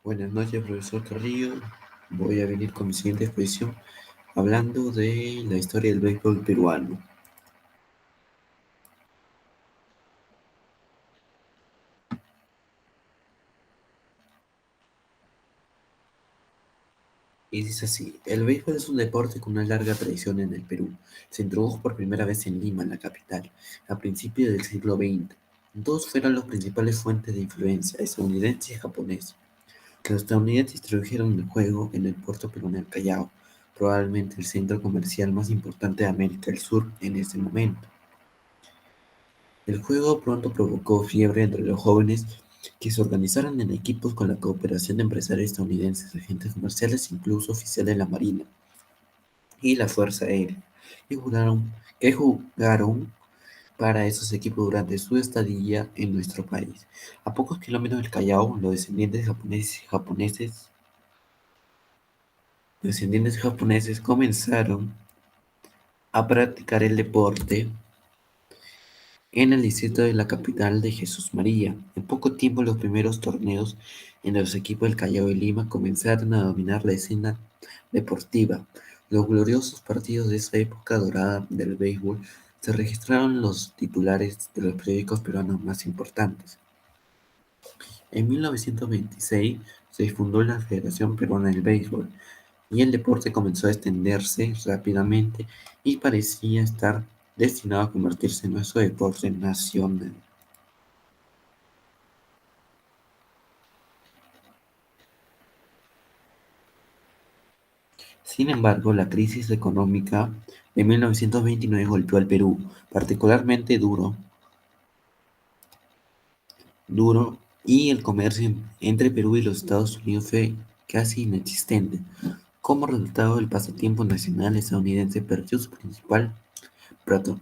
Buenas noches, profesor Carrillo. Voy a venir con mi siguiente exposición hablando de la historia del béisbol peruano. Y dice así, el béisbol es un deporte con una larga tradición en el Perú. Se introdujo por primera vez en Lima, la capital, a principios del siglo XX. Dos fueron las principales fuentes de influencia, estadounidense y japonés. Los estadounidenses introdujeron el juego en el puerto peruano del Callao, probablemente el centro comercial más importante de América del Sur en ese momento. El juego pronto provocó fiebre entre los jóvenes que se organizaron en equipos con la cooperación de empresarios estadounidenses, agentes comerciales e incluso oficiales de la Marina y la Fuerza Aérea, que jugaron para esos equipos durante su estadía en nuestro país. A pocos kilómetros del Callao, los descendientes japoneses comenzaron a practicar el deporte en el distrito de la capital de Jesús María. En poco tiempo los primeros torneos en los equipos del Callao y Lima comenzaron a dominar la escena deportiva. Los gloriosos partidos de esa época dorada del béisbol se registraron en los titulares de los periódicos peruanos más importantes. En 1926 se fundó la Federación Peruana del Béisbol y el deporte comenzó a extenderse rápidamente y parecía estar destinado a convertirse en nuestro deporte nacional. Sin embargo, la crisis económica de 1929 golpeó al Perú particularmente duro y el comercio entre Perú y los Estados Unidos fue casi inexistente. Como resultado, el pasatiempo nacional estadounidense perdió su principal patro-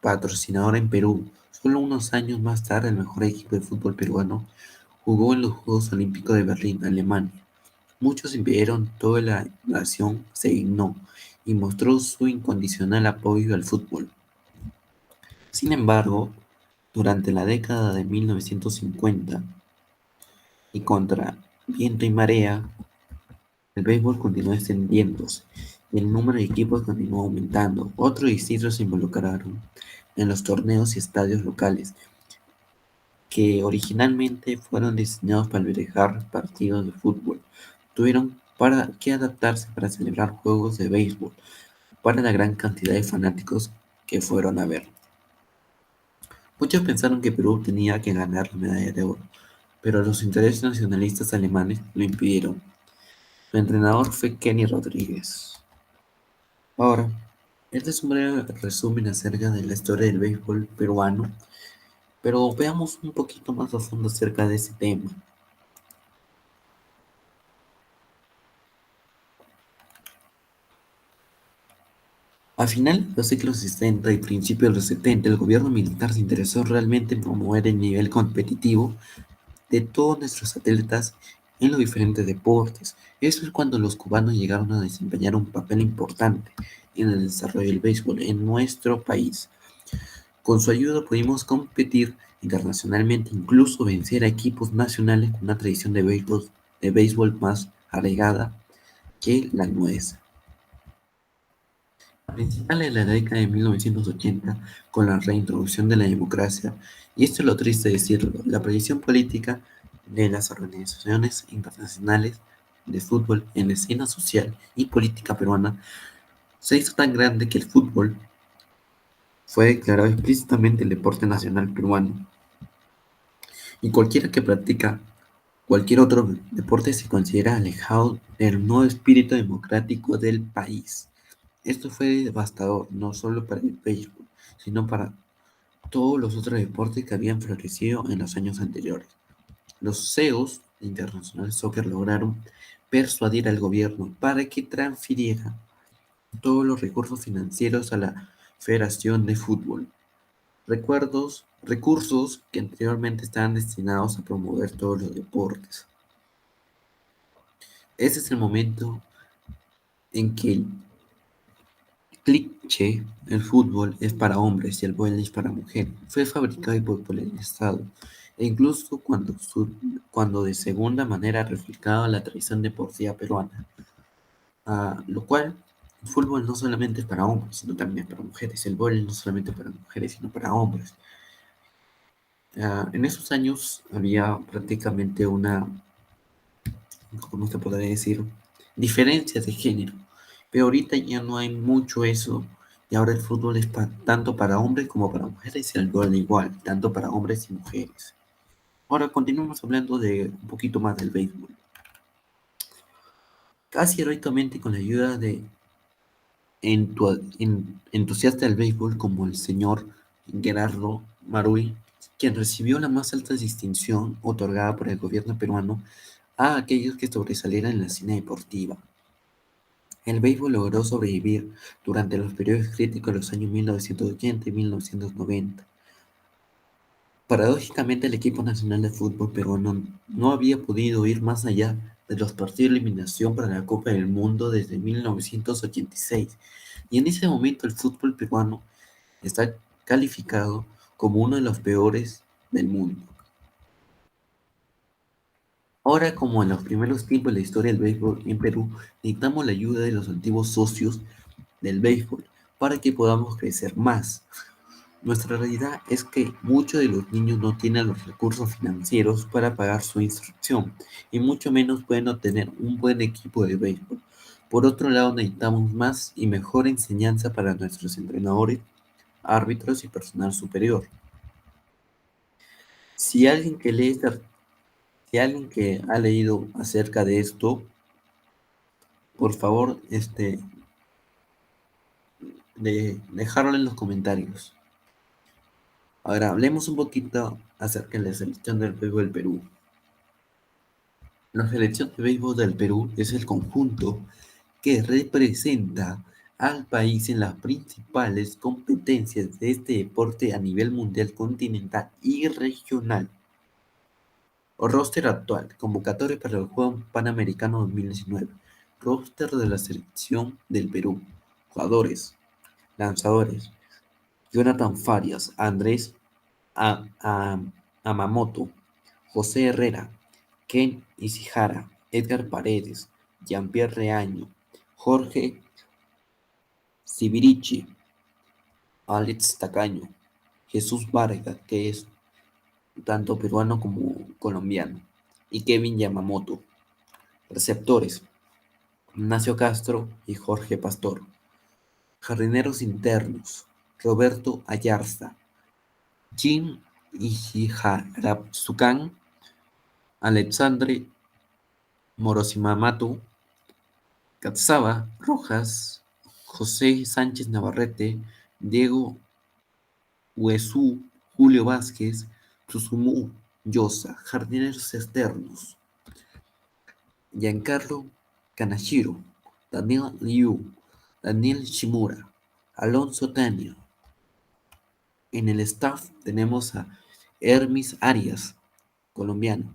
patrocinador en Perú. Solo unos años más tarde, el mejor equipo de fútbol peruano jugó en los Juegos Olímpicos de Berlín, Alemania. Muchos impidieron, toda la nación se indignó y mostró su incondicional apoyo al fútbol. Sin embargo, durante la década de 1950 y contra viento y marea, el béisbol continuó extendiéndose y el número de equipos continuó aumentando. Otros distritos se involucraron en los torneos y estadios locales, que originalmente fueron diseñados para albergar partidos de fútbol. Tuvieron que adaptarse para celebrar juegos de béisbol para la gran cantidad de fanáticos que fueron a ver. Muchos pensaron que Perú tenía que ganar la medalla de oro, pero los intereses nacionalistas alemanes lo impidieron. Su entrenador fue Kenny Rodríguez. Ahora, este es un breve resumen acerca de la historia del béisbol peruano, pero veamos un poquito más a fondo acerca de ese tema. A finales de los siglos 60 y principios de los 70, el gobierno militar se interesó realmente en promover el nivel competitivo de todos nuestros atletas en los diferentes deportes. Eso es cuando los cubanos llegaron a desempeñar un papel importante en el desarrollo del béisbol en nuestro país. Con su ayuda pudimos competir internacionalmente, incluso vencer a equipos nacionales con una tradición de béisbol más arraigada que la nuestra. A principios de la década de 1980, con la reintroducción de la democracia, y esto es lo triste decirlo, la presión política de las organizaciones internacionales de fútbol en la escena social y política peruana se hizo tan grande que el fútbol fue declarado explícitamente el deporte nacional peruano, y cualquiera que practica cualquier otro deporte se considera alejado del nuevo espíritu democrático del país. Esto fue devastador, no solo para el béisbol, sino para todos los otros deportes que habían florecido en los años anteriores. Los CEOs de International Soccer lograron persuadir al gobierno para que transfiriera todos los recursos financieros a la Federación de Fútbol. Recursos que anteriormente estaban destinados a promover todos los deportes. Ese es el momento en que el cliché, el fútbol es para hombres y el vóley es para mujeres, fue fabricado y popularizado e incluso cuando de segunda manera reflejaba la tradición deportiva peruana, lo cual el fútbol no solamente es para hombres, sino también para mujeres, el vóley no solamente para mujeres, sino para hombres. En esos años había prácticamente una, ¿cómo se podría decir? Diferencias de género, pero ahorita ya no hay mucho eso, y ahora el fútbol es tanto para hombres como para mujeres, y el vóley igual, tanto para hombres y mujeres. Ahora continuamos hablando de un poquito más del béisbol. Casi heroicamente con la ayuda de entusiasta del béisbol como el señor Gerardo Marui, quien recibió la más alta distinción otorgada por el gobierno peruano a aquellos que sobresalieran en la escena deportiva. El béisbol logró sobrevivir durante los periodos críticos de los años 1980 y 1990. Paradójicamente, el equipo nacional de fútbol peruano no había podido ir más allá de los partidos de eliminación para la Copa del Mundo desde 1986, y en ese momento el fútbol peruano está calificado como uno de los peores del mundo. Ahora, como en los primeros tiempos de la historia del béisbol en Perú, necesitamos la ayuda de los antiguos socios del béisbol para que podamos crecer más. Nuestra realidad es que muchos de los niños no tienen los recursos financieros para pagar su instrucción, y mucho menos pueden obtener un buen equipo de béisbol. Por otro lado, necesitamos más y mejor enseñanza para nuestros entrenadores, árbitros y personal superior. Si alguien que lee si alguien que ha leído acerca de esto, por favor, dejarlo en los comentarios. Ahora hablemos un poquito acerca de la selección del béisbol del Perú. La selección de béisbol del Perú es el conjunto que representa al país en las principales competencias de este deporte a nivel mundial, continental y regional. Roster actual: convocatoria para los Juegos Panamericanos 2019. Roster de la selección del Perú. Jugadores: lanzadores: Jonathan Farias, Andrés Amamoto, José Herrera, Ken Ishihara, Edgar Paredes, Jean-Pierre Reaño, Jorge Sibirichi, Alex Tacaño, Jesús Vargas, que es tanto peruano como colombiano, y Kevin Yamamoto. Receptores: Ignacio Castro y Jorge Pastor. Jardineros internos: Roberto Ayarza, Jin Ichiharatsukan, Alexandre Morosimato, Katsaba Rojas, José Sánchez Navarrete, Diego Uesu, Julio Vázquez, Susumu Yosa. Jardineros externos: Giancarlo Kanashiro, Daniel Liu, Daniel Shimura, Alonso Tania. En el staff tenemos a Hermis Arias, colombiano;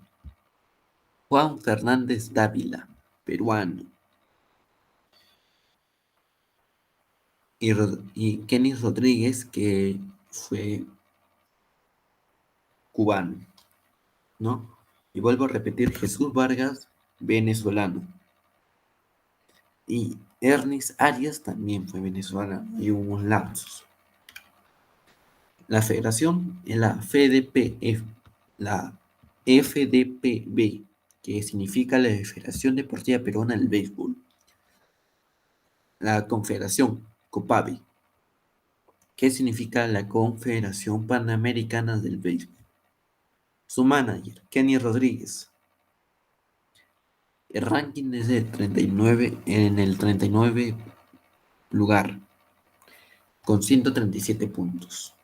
Juan Fernández Dávila, peruano; y Kenny Rodríguez, que fue cubano, ¿no? Y vuelvo a repetir: Jesús Vargas, venezolano; y Ernest Arias también fue venezolano, y hubo unos lapsos. La federación es la FDPB, que significa la Federación Deportiva Peruana del Béisbol. La confederación, COPABE, que significa la Confederación Panamericana del Béisbol. Su manager, Kenny Rodríguez. El ranking es de 39, en el 39 lugar, con 137 puntos.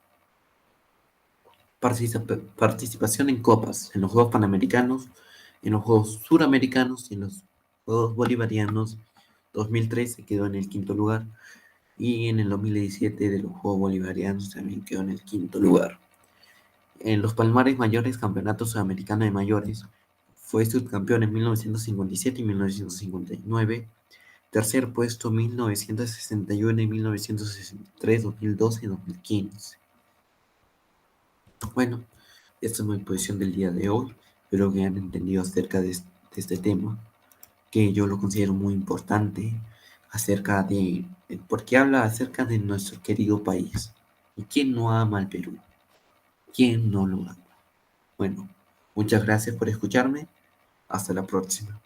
Participación en copas: en los Juegos Panamericanos, en los Juegos Suramericanos y en los Juegos Bolivarianos. 2013 quedó en el quinto lugar, y en el 2017 de los Juegos Bolivarianos también quedó en el quinto lugar. En los palmares mayores: Campeonato Sudamericano de Mayores, fue subcampeón en 1957 y 1959, tercer puesto 1961 y 1963, 2012 y 2015. Bueno, Esta es mi posición del día de hoy. Espero que hayan entendido acerca de este tema, que yo lo considero muy importante, acerca de, porque habla acerca de nuestro querido país. ¿Y quién no ama al Perú? ¿Quién no lo ama? Bueno, muchas gracias por escucharme. Hasta la próxima.